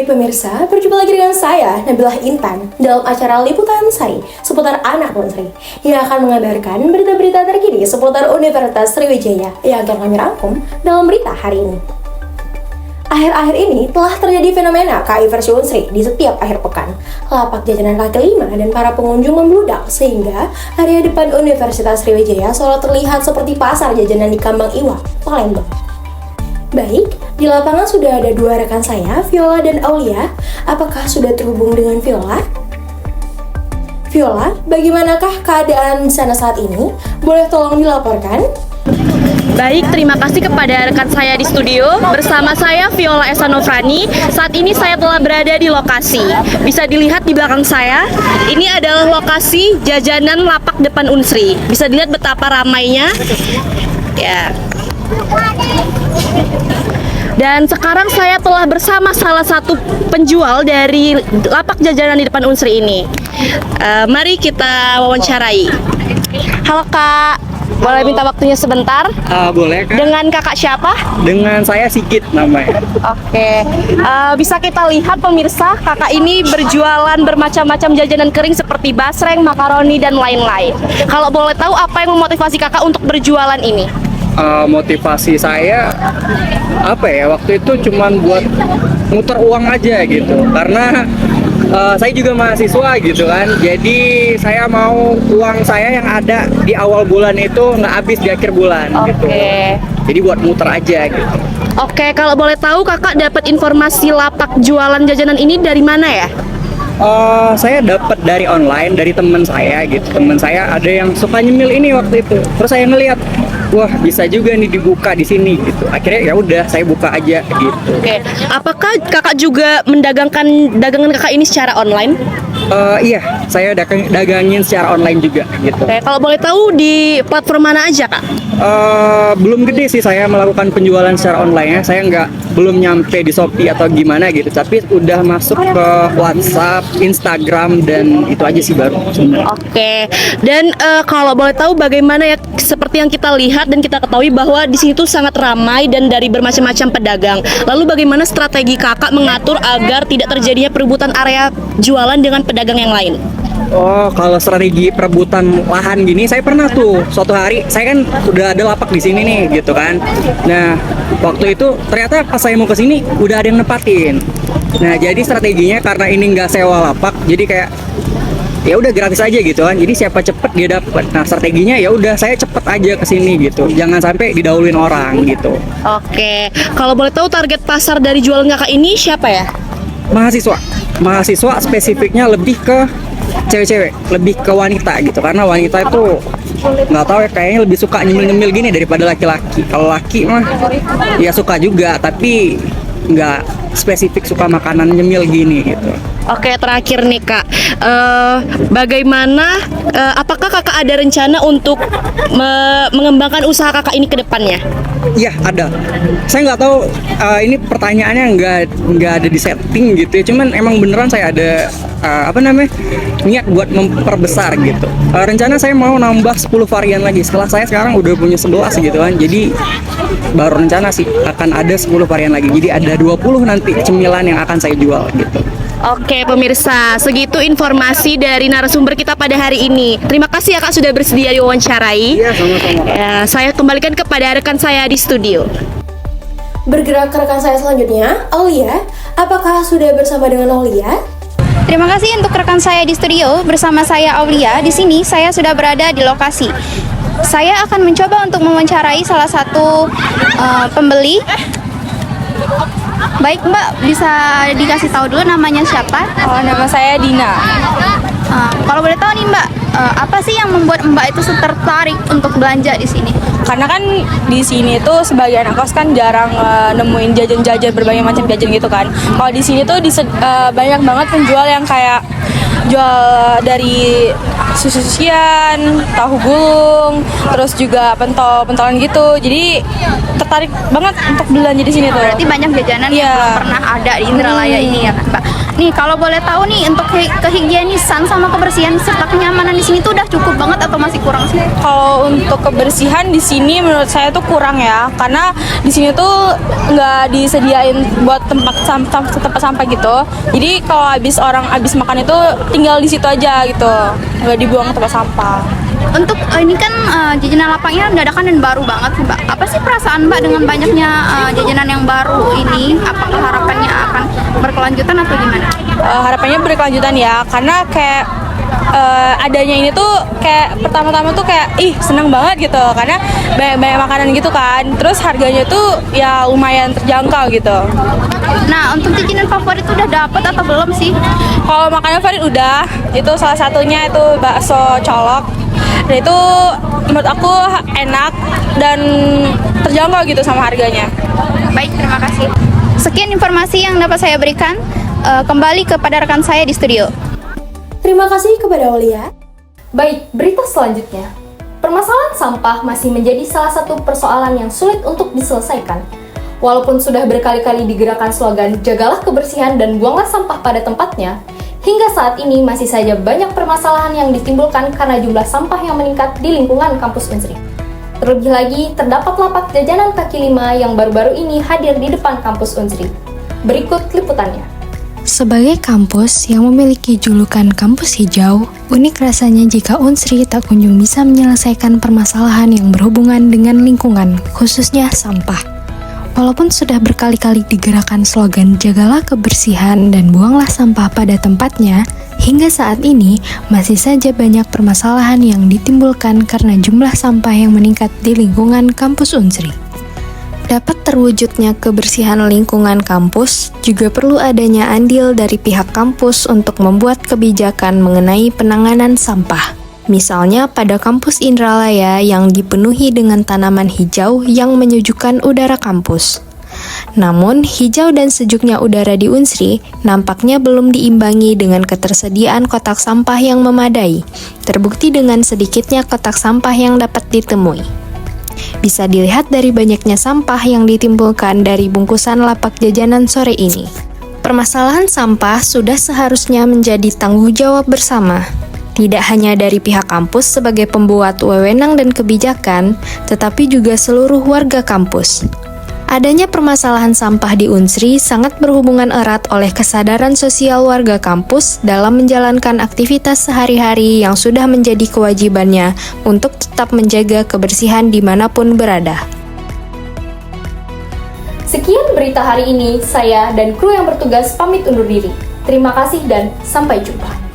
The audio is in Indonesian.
pemirsa, berjumpa lagi dengan saya, Nabilah Intan, dalam acara Liputan Sari seputar anak Unsri yang akan mengabarkan berita-berita terkini seputar Universitas Sriwijaya yang akan kami rangkum dalam berita hari ini. Akhir-akhir ini telah terjadi fenomena KI versi Unsri di setiap akhir pekan. Lapak jajanan kaki lima dan para pengunjung membludak sehingga area depan Universitas Sriwijaya seolah terlihat seperti pasar jajanan di Kambang Iwa, Palembang. Baik, di lapangan sudah ada dua rekan saya, Viola dan Aulia. Apakah sudah terhubung dengan Viola? Viola, bagaimanakah keadaan di sana saat ini? Boleh tolong dilaporkan? Baik, terima kasih kepada rekan saya di studio. Bersama saya Viola Esa Nofrani. Saat ini saya telah berada di lokasi. Bisa dilihat di belakang saya, ini adalah lokasi jajanan lapak depan Unsri. Bisa dilihat betapa ramainya. Ya. Dan sekarang saya telah bersama salah satu penjual dari lapak jajanan di depan Unsri ini. Mari kita wawancarai. Halo Kak, boleh minta waktunya sebentar? Boleh Kak. Dengan kakak siapa? Dengan saya Sigit namanya. Oke, bisa kita lihat pemirsa, kakak ini berjualan bermacam-macam jajanan kering seperti basreng, makaroni, dan lain-lain. Kalau boleh tahu apa yang memotivasi kakak untuk berjualan ini? Motivasi saya apa ya, waktu itu cuman buat muter uang aja gitu, karena saya juga mahasiswa gitu kan, jadi saya mau uang saya yang ada di awal bulan itu nggak habis di akhir bulan gitu, jadi buat muter aja gitu. Oke, kalau boleh tahu kakak dapat informasi lapak jualan jajanan ini dari mana ya? Saya dapat dari online, dari teman saya gitu. Teman saya ada yang suka nyemil ini waktu itu. Terus saya ngeliat, wah bisa juga nih dibuka di sini gitu. Akhirnya ya udah saya buka aja gitu. Oke, apakah kakak juga mendagangkan dagangan kakak ini secara online? Iya, saya dagangin secara online juga gitu. Oke, kalau boleh tahu di platform mana aja kak? Belum gede sih saya melakukan penjualan secara online ya. Saya belum nyampe di Shopee atau gimana gitu. Tapi udah masuk ke WhatsApp, Instagram, dan itu aja sih baru sebenarnya. Oke, dan kalau boleh tahu bagaimana ya, seperti yang kita lihat dan kita ketahui bahwa di sini tuh sangat ramai dan dari bermacam-macam pedagang. Lalu bagaimana strategi kakak mengatur agar tidak terjadinya perebutan area jualan dengan pedagang yang lain? Oh, kalau strategi perebutan lahan gini, saya pernah tuh suatu hari, saya kan udah ada lapak di sini nih, gitu kan. Nah, waktu itu ternyata pas saya mau ke sini udah ada yang nempatin. Nah, jadi strateginya karena ini nggak sewa lapak, jadi kayak ya udah gratis aja gitu kan. Jadi siapa cepet dia dapat. Nah, strateginya ya udah saya cepet aja ke sini gitu. Jangan sampai didahuluin orang gitu. Oke, kalau boleh tahu target pasar dari jualan kakak ini siapa ya? Mahasiswa spesifiknya lebih ke cewek-cewek, lebih ke wanita gitu, karena wanita itu nggak tahu ya, kayaknya lebih suka nyemil-nyemil gini daripada laki-laki. Kalau laki mah ya suka juga, tapi nggak spesifik suka makanan nyemil gini gitu. Oke, terakhir nih kak, bagaimana, apakah kakak ada rencana untuk mengembangkan usaha kakak ini ke depannya? Iya ada. Saya nggak tahu, ini pertanyaannya nggak ada di setting gitu ya. Cuman emang beneran saya ada niat buat memperbesar gitu. Rencana saya mau nambah 10 varian lagi. Setelah saya sekarang udah punya 11 gitu kan. Jadi baru rencana sih akan ada 10 varian lagi. Jadi ada 20 nanti cemilan yang akan saya jual gitu. Oke pemirsa, segitu informasi dari narasumber kita pada hari ini. Terima kasih ya kak sudah bersedia diwawancarai. Iya, sama-sama. Ya, saya kembalikan kepada rekan saya di studio. Bergerak ke rekan saya selanjutnya, Aulia. Apakah sudah bersama dengan Aulia? Terima kasih untuk rekan saya di studio. Bersama saya Aulia. Di sini saya sudah berada di lokasi. Saya akan mencoba untuk mewawancarai salah satu pembeli. Baik Mbak, bisa dikasih tahu dulu namanya siapa? Oh, nama saya Dina. Kalau boleh tahu nih Mbak, apa sih yang membuat Mbak itu tertarik untuk belanja di sini? Karena kan di sini tuh sebagai anak kos kan jarang nemuin jajan-jajan berbagai macam jajan gitu kan. Kalau di sini tuh banyak banget penjual yang kayak jual dari susu-susuan, tahu gulung, terus juga pentol-pentolan gitu. Jadi tertarik banget untuk belanja di sini tuh. Berarti banyak jajanan yang Iya. belum pernah ada di Indralaya ini ya kan, Mbak. Nih, kalau boleh tahu nih untuk kehigienisan sama kebersihan serta kenyamanan di sini tuh udah cukup banget atau masih kurang sih? Kalau untuk kebersihan di sini menurut saya tuh kurang ya, karena di sini tuh nggak disediain buat tempat sampah gitu. Jadi kalau orang habis makan itu tinggal di situ aja gitu, nggak dibuang ke tempat sampah. Untuk ini kan jajanan lapangnya dadakan dan baru banget sih, Mbak. Apa sih perasaan Mbak dengan banyaknya jajanan yang baru ini? Apakah harapannya akan berkelanjutan atau gimana? Harapannya berkelanjutan ya, karena kayak adanya ini tuh kayak pertama-tama tuh kayak seneng banget gitu, karena banyak makanan gitu kan, terus harganya tuh ya lumayan terjangkau gitu. Nah, untuk jajanan favorit udah dapet atau belum sih? Kalau makanan favorit udah, itu salah satunya itu bakso colok. Dan itu menurut aku enak dan terjangkau gitu sama harganya. Baik, terima kasih. Sekian informasi yang dapat saya berikan. Kembali kepada rekan saya di studio. Terima kasih kepada Aulia. Baik, berita selanjutnya. Permasalahan sampah masih menjadi salah satu persoalan yang sulit untuk diselesaikan. Walaupun sudah berkali-kali digerakkan slogan "Jagalah kebersihan dan buanglah sampah pada tempatnya", hingga saat ini masih saja banyak permasalahan yang ditimbulkan karena jumlah sampah yang meningkat di lingkungan kampus Unsri. Terlebih lagi, terdapat lapak jajanan kaki lima yang baru-baru ini hadir di depan kampus Unsri. Berikut liputannya. Sebagai kampus yang memiliki julukan kampus hijau, unik rasanya jika Unsri tak kunjung bisa menyelesaikan permasalahan yang berhubungan dengan lingkungan, khususnya sampah. Walaupun sudah berkali-kali digerakkan slogan "Jagalah kebersihan dan buanglah sampah pada tempatnya", hingga saat ini masih saja banyak permasalahan yang ditimbulkan karena jumlah sampah yang meningkat di lingkungan kampus Unsri. Dapat terwujudnya kebersihan lingkungan kampus, juga perlu adanya andil dari pihak kampus untuk membuat kebijakan mengenai penanganan sampah. Misalnya pada kampus Indralaya yang dipenuhi dengan tanaman hijau yang menyejukkan udara kampus. Namun, hijau dan sejuknya udara di Unsri nampaknya belum diimbangi dengan ketersediaan kotak sampah yang memadai, terbukti dengan sedikitnya kotak sampah yang dapat ditemui. Bisa dilihat dari banyaknya sampah yang ditimbulkan dari bungkusan lapak jajanan sore ini. Permasalahan sampah sudah seharusnya menjadi tanggung jawab bersama, tidak hanya dari pihak kampus sebagai pembuat wewenang dan kebijakan, tetapi juga seluruh warga kampus. Adanya permasalahan sampah di Unsri sangat berhubungan erat oleh kesadaran sosial warga kampus dalam menjalankan aktivitas sehari-hari yang sudah menjadi kewajibannya untuk tetap menjaga kebersihan dimanapun berada. Sekian berita hari ini, saya dan kru yang bertugas pamit undur diri. Terima kasih dan sampai jumpa.